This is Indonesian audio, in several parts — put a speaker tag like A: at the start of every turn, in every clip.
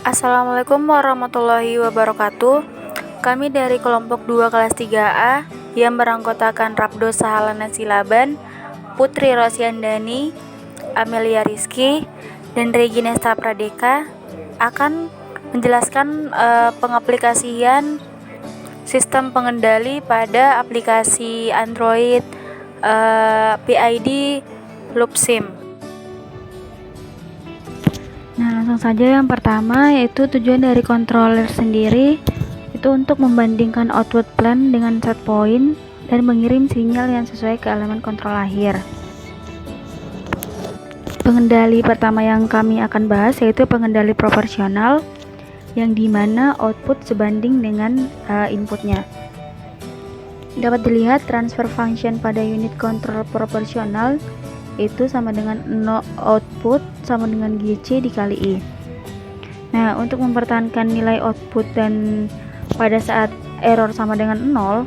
A: Assalamualaikum warahmatullahi wabarakatuh. Kami dari kelompok 2 kelas 3A yang beranggotakan Rabdo Sahalana Silaban, Putri Rosyandani, Amelia Rizky, dan Reginesta Pradeka akan menjelaskan pengaplikasian sistem pengendali pada aplikasi Android PID LoopSim. Nah, langsung saja yang pertama yaitu tujuan dari controller sendiri itu untuk membandingkan output plan dengan set point dan mengirim sinyal yang sesuai ke elemen kontrol akhir. Pengendali pertama yang kami akan bahas yaitu pengendali proporsional, yang dimana output sebanding dengan inputnya. Dapat dilihat transfer function pada unit control proporsional itu sama dengan no output sama dengan GC dikali I. Nah, untuk mempertahankan nilai output dan pada saat error sama dengan 0,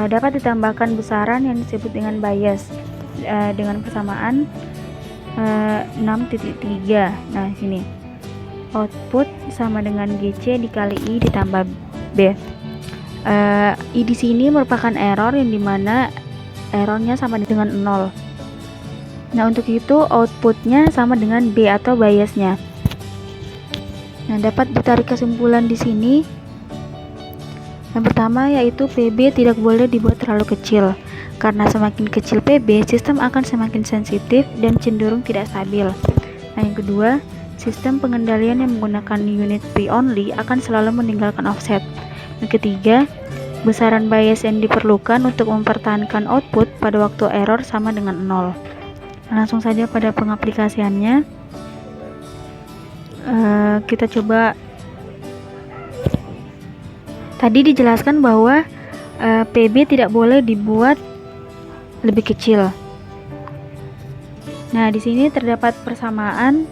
A: dapat ditambahkan besaran yang disebut dengan bias dengan persamaan 6.3. Nah, sini output sama dengan GC dikali I ditambah B. I di sini merupakan error yang dimana errornya sama dengan 0. Nah, untuk itu outputnya sama dengan B atau biasnya. Nah, dapat ditarik kesimpulan di sini. Yang pertama yaitu PB tidak boleh dibuat terlalu kecil, karena semakin kecil PB, sistem akan semakin sensitif dan cenderung tidak stabil. Nah, yang kedua, sistem pengendalian yang menggunakan unit P only akan selalu meninggalkan offset. Yang ketiga, besaran bias yang diperlukan untuk mempertahankan output pada waktu error sama dengan 0. Langsung saja pada pengaplikasiannya. Kita coba. Tadi dijelaskan bahwa PB tidak boleh dibuat lebih kecil. Nah, di sini terdapat persamaan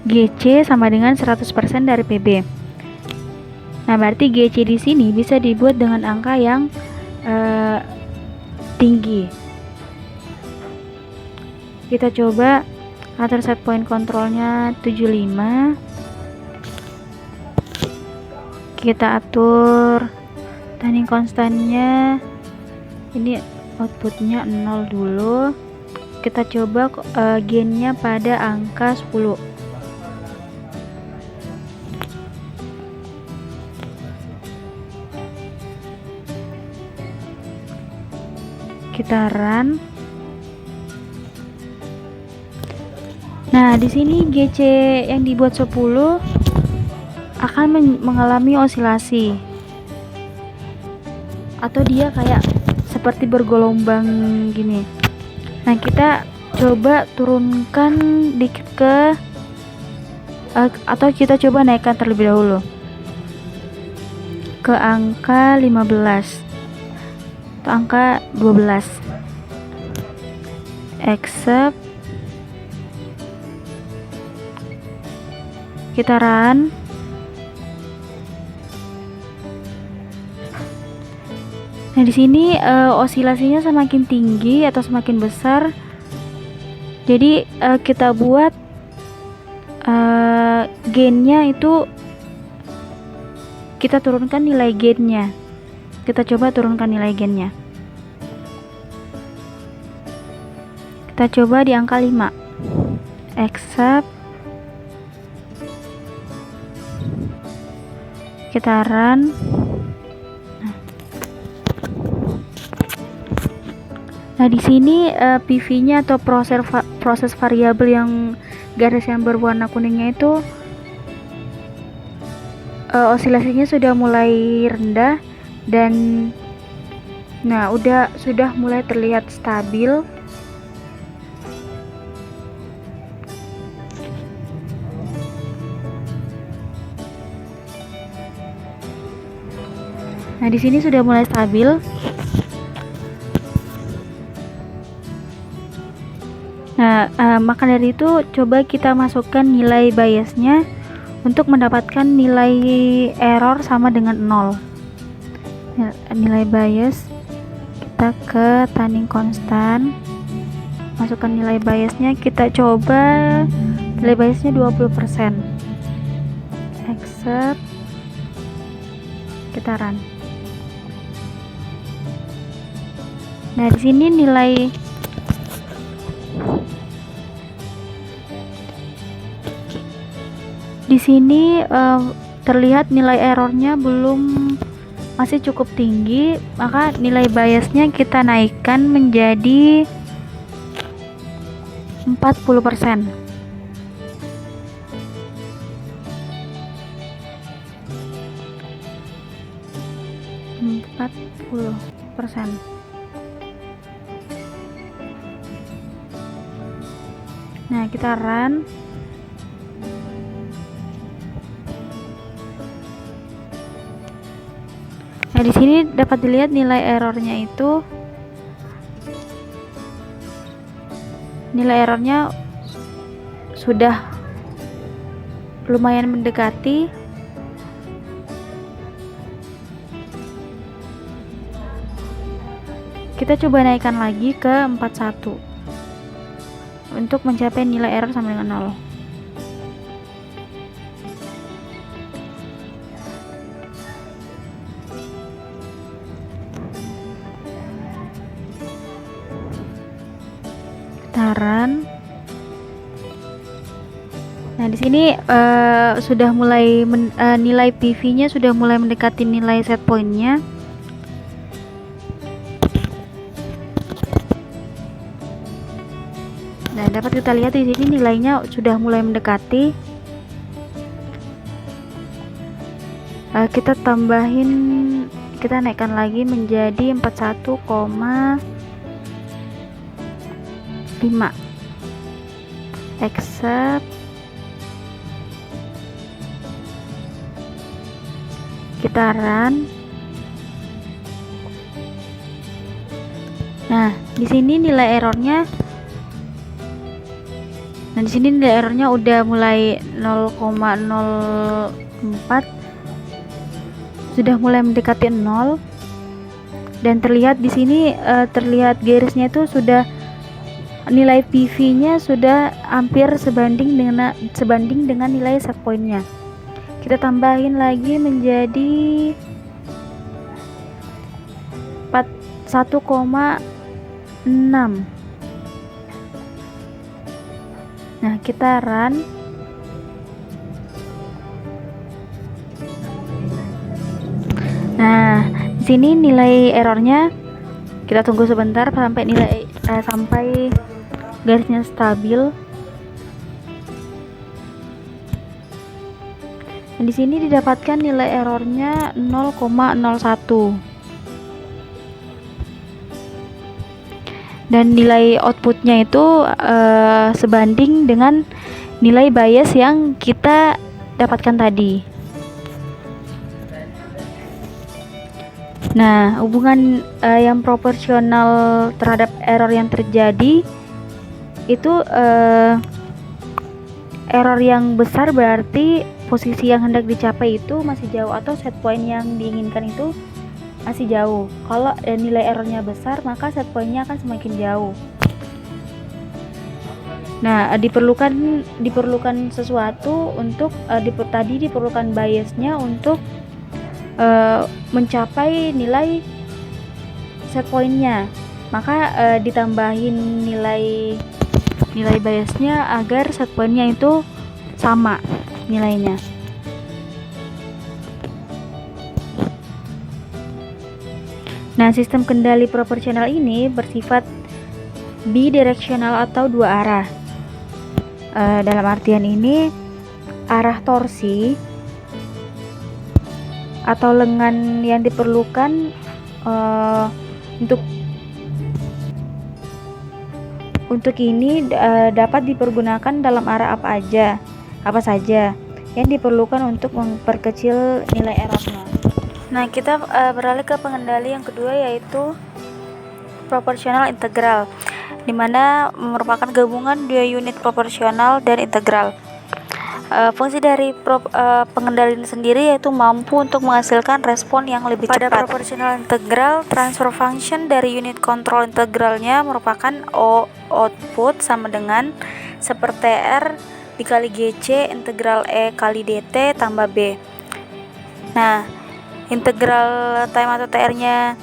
A: GC sama dengan 100% dari PB. Nah, berarti GC di sini bisa dibuat dengan angka yang tinggi. Kita coba atur set point kontrolnya 75. Kita atur timing konstannya, ini outputnya 0 dulu. Kita coba gainnya pada angka 10. Kita run. Nah, di sini GC yang dibuat 10 akan mengalami osilasi, atau dia kayak seperti bergelombang gini. Nah, kita coba turunkan dikit ke atau kita coba naikkan terlebih dahulu ke angka 15 atau angka 12. Accept. Kita run. Nah, di sini osilasinya semakin tinggi atau semakin besar. Jadi kita buat gainnya itu, kita turunkan nilai gainnya. Kita coba turunkan nilai gainnya. Kita coba di angka 5. Accept. Kita run. Nah, di sini PV-nya atau proses variabel yang garis yang berwarna kuningnya itu osilasinya sudah mulai rendah dan sudah mulai terlihat stabil. Nah, di sini sudah mulai stabil. Nah, maka dari itu coba kita masukkan nilai biasnya untuk mendapatkan nilai error sama dengan 0. Nilai bias kita ke timing constant. masukkan nilai biasnya, kita coba nilai biasnya 20%. Accept, kita run. Nah, di sini terlihat nilai errornya masih cukup tinggi, maka nilai biasnya kita naikkan menjadi 40%. Nah, kita run. Nah, di sini dapat dilihat nilai errornya sudah lumayan mendekati. Kita coba naikkan lagi ke 41 untuk mencapai nilai error sama dengan 0. Run. Nah, di sini sudah mulai nilai PV-nya sudah mulai mendekati nilai set point-nya. Nah, dapat kita lihat di sini nilainya sudah mulai mendekati. Kita naikkan lagi menjadi 41,5. Accept, kita run. Nah, di sini nilai errornya udah mulai 0,04, sudah mulai mendekati 0, dan terlihat di sini terlihat garisnya itu sudah nilai PV-nya sudah hampir sebanding dengan nilai set point-nya. Kita tambahin lagi menjadi 1,6. Nah, kita run. Nah, di sini nilai errornya, kita tunggu sebentar sampai garisnya stabil. Dan di sini didapatkan nilai errornya 0,01. Dan nilai outputnya itu sebanding dengan nilai bias yang kita dapatkan tadi. Nah, hubungan yang proporsional terhadap error yang terjadi itu error yang besar berarti posisi yang hendak dicapai itu masih jauh, atau set point yang diinginkan itu masih jauh. Kalau nilai errornya besar, maka set point-nya akan semakin jauh. Nah, diperlukan sesuatu untuk diperlukan biasnya untuk mencapai nilai set point-nya. Maka ditambahin nilai biasnya agar set point-nya itu sama nilainya. Nah, sistem kendali proporsional ini bersifat bidirectional atau dua arah. Dalam artian ini, arah torsi atau lengan yang diperlukan untuk ini dapat dipergunakan dalam arah apa saja yang diperlukan untuk memperkecil nilai errornya. Nah, kita beralih ke pengendali yang kedua, yaitu proporsional integral, di mana merupakan gabungan dua unit proporsional dan integral. Fungsi dari pengendali sendiri yaitu mampu untuk menghasilkan respon yang lebih cepat. Pada proportional integral, transfer function dari unit kontrol integralnya merupakan output sama dengan seperti R dikali GC integral E kali DT tambah B. Nah, integral time atau TR-nya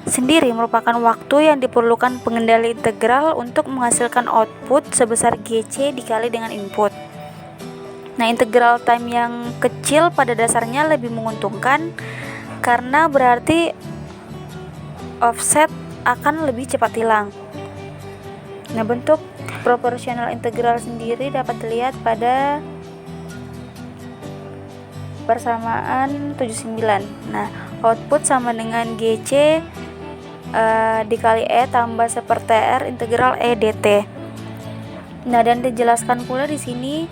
A: sendiri merupakan waktu yang diperlukan pengendali integral untuk menghasilkan output sebesar GC dikali dengan input. Nah, integral time yang kecil pada dasarnya lebih menguntungkan karena berarti offset akan lebih cepat hilang. Nah, bentuk proportional integral sendiri dapat dilihat pada persamaan 79. Nah, output sama dengan GC dikali E tambah seperti R integral E dt. Nah, dan dijelaskan pula di sini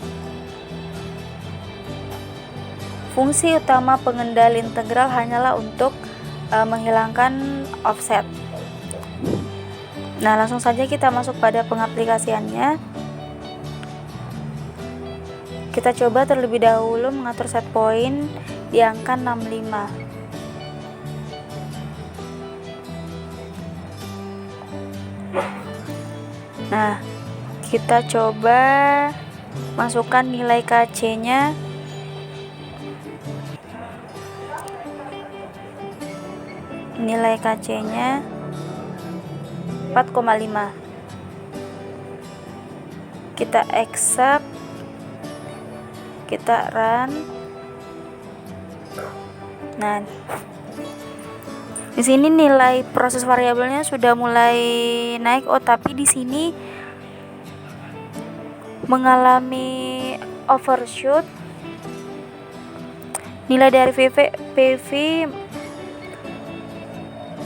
A: fungsi utama pengendali integral hanyalah untuk menghilangkan offset. Nah, langsung saja kita masuk pada pengaplikasiannya. Kita coba terlebih dahulu mengatur set point di angka 65. Nah, kita coba masukkan nilai KC-nya. Nilai KC-nya 4,5. Kita accept, kita run. Nah, di sini nilai proses variabelnya sudah mulai naik. Tapi di sini mengalami overshoot. Nilai dari PV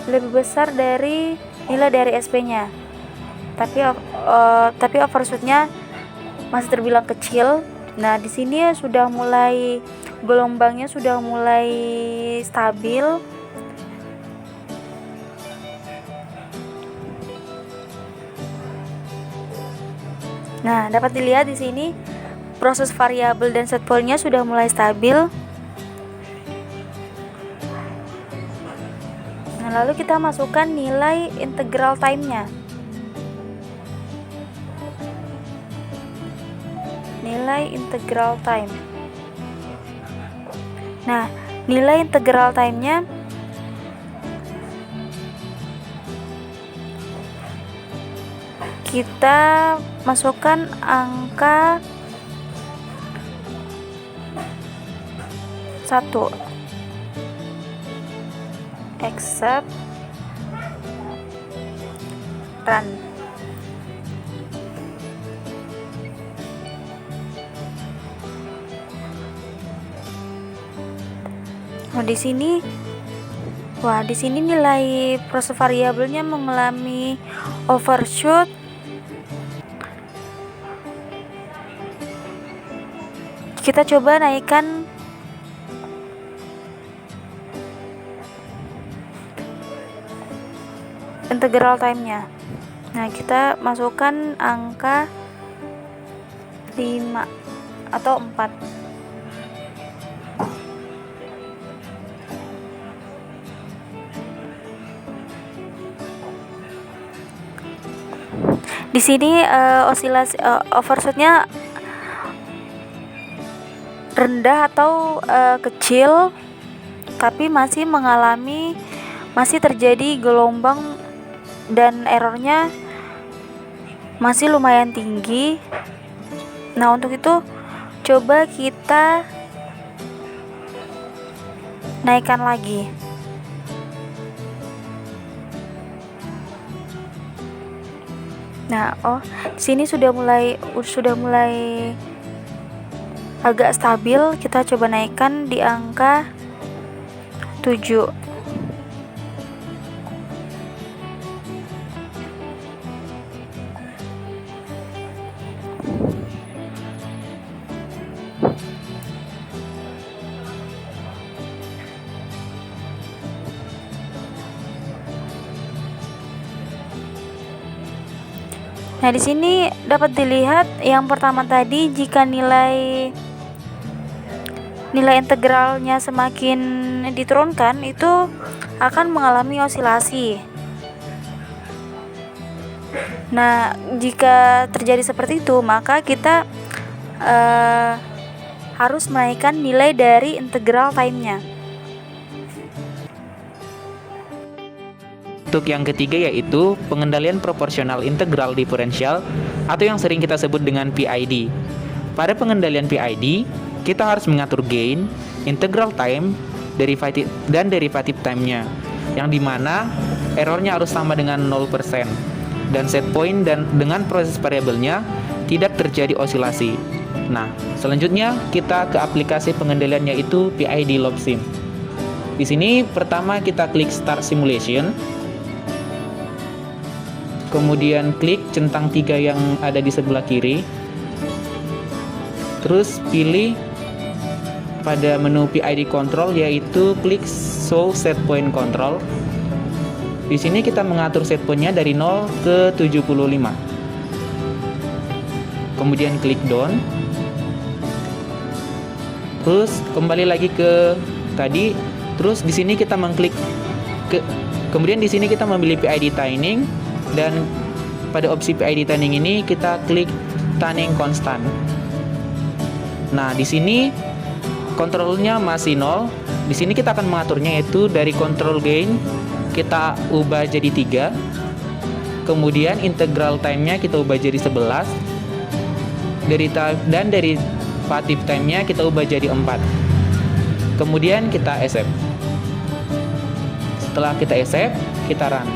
A: lebih besar dari nilai dari SP-nya. Tapi overshoot-nya masih terbilang kecil. Nah, di sini sudah mulai gelombangnya sudah mulai stabil. Nah, dapat dilihat di sini proses variabel dan set point-nya sudah mulai stabil. Nah, lalu kita masukkan nilai integral time-nya. Nilai integral time. Nah, nilai integral time-nya kita masukkan angka 1. Accept, run. Di sini nilai proses variabelnya mengalami overshoot. Kita coba naikkan integral time-nya. Nah, kita masukkan angka 5 atau 4. Di sini osilasi overshoot-nya rendah atau kecil, tapi masih terjadi gelombang dan errornya masih lumayan tinggi. Nah, untuk itu coba kita naikkan lagi. Nah, sini sudah mulai agak stabil. Kita coba naikkan di angka 7. Nah, di sini dapat dilihat yang pertama tadi, jika nilai nilai integralnya semakin diturunkan, itu akan mengalami osilasi. Nah, jika terjadi seperti itu, maka kita harus menaikkan nilai dari integral time-nya.
B: Untuk yang ketiga yaitu pengendalian proporsional integral diferensial atau yang sering kita sebut dengan PID. Pada pengendalian PID, kita harus mengatur gain, integral time, dan derivative time-nya, yang dimana errornya harus sama dengan 0%, dan set point dan dengan proses variabelnya tidak terjadi osilasi. Nah, selanjutnya kita ke aplikasi pengendalian yaitu PID LobSim. Di sini pertama kita klik Start Simulation. Kemudian klik centang 3 yang ada di sebelah kiri. Terus pilih pada menu PID Control yaitu klik Show Set Point Control. Di sini kita mengatur set point-nya dari 0 ke 75. Kemudian klik Done. Terus kembali lagi ke tadi. Terus di sini kita kemudian di sini kita memilih PID Tuning. Dan pada opsi PID tuning ini kita klik tuning constant. Nah, di sini kontrolnya masih 0. Di sini kita akan mengaturnya yaitu dari control gain kita ubah jadi 3. Kemudian integral time-nya kita ubah jadi 11. Dan derivative time-nya kita ubah jadi 4. Kemudian kita accept. Setelah kita accept, kita run.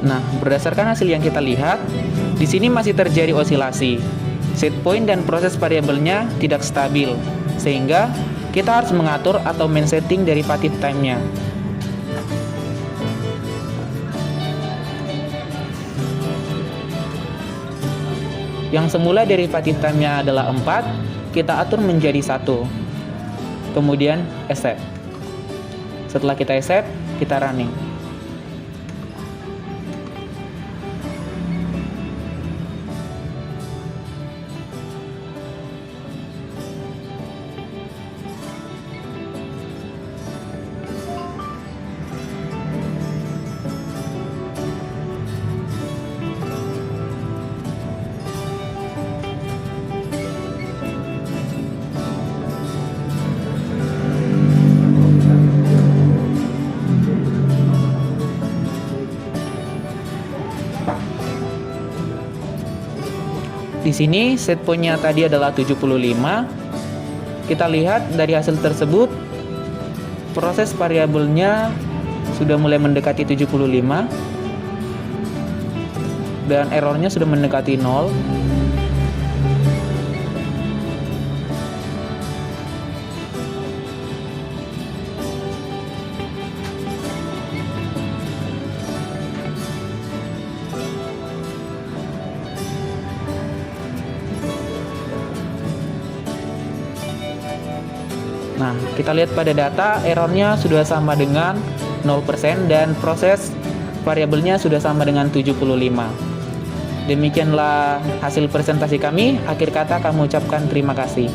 B: Nah, berdasarkan hasil yang kita lihat, di sini masih terjadi osilasi. Set point dan proses variabelnya tidak stabil, sehingga kita harus mengatur atau men-setting derivative time-nya. Yang semula derivative time-nya adalah 4, kita atur menjadi 1. Kemudian accept. Setelah kita accept, kita running. Di sini set point-nya tadi adalah 75. Kita lihat dari hasil tersebut proses variabelnya sudah mulai mendekati 75 dan errornya sudah mendekati 0. Nah, kita lihat pada data errornya sudah sama dengan 0% dan proses variabelnya sudah sama dengan 75. Demikianlah hasil presentasi kami. Akhir kata kami ucapkan terima kasih.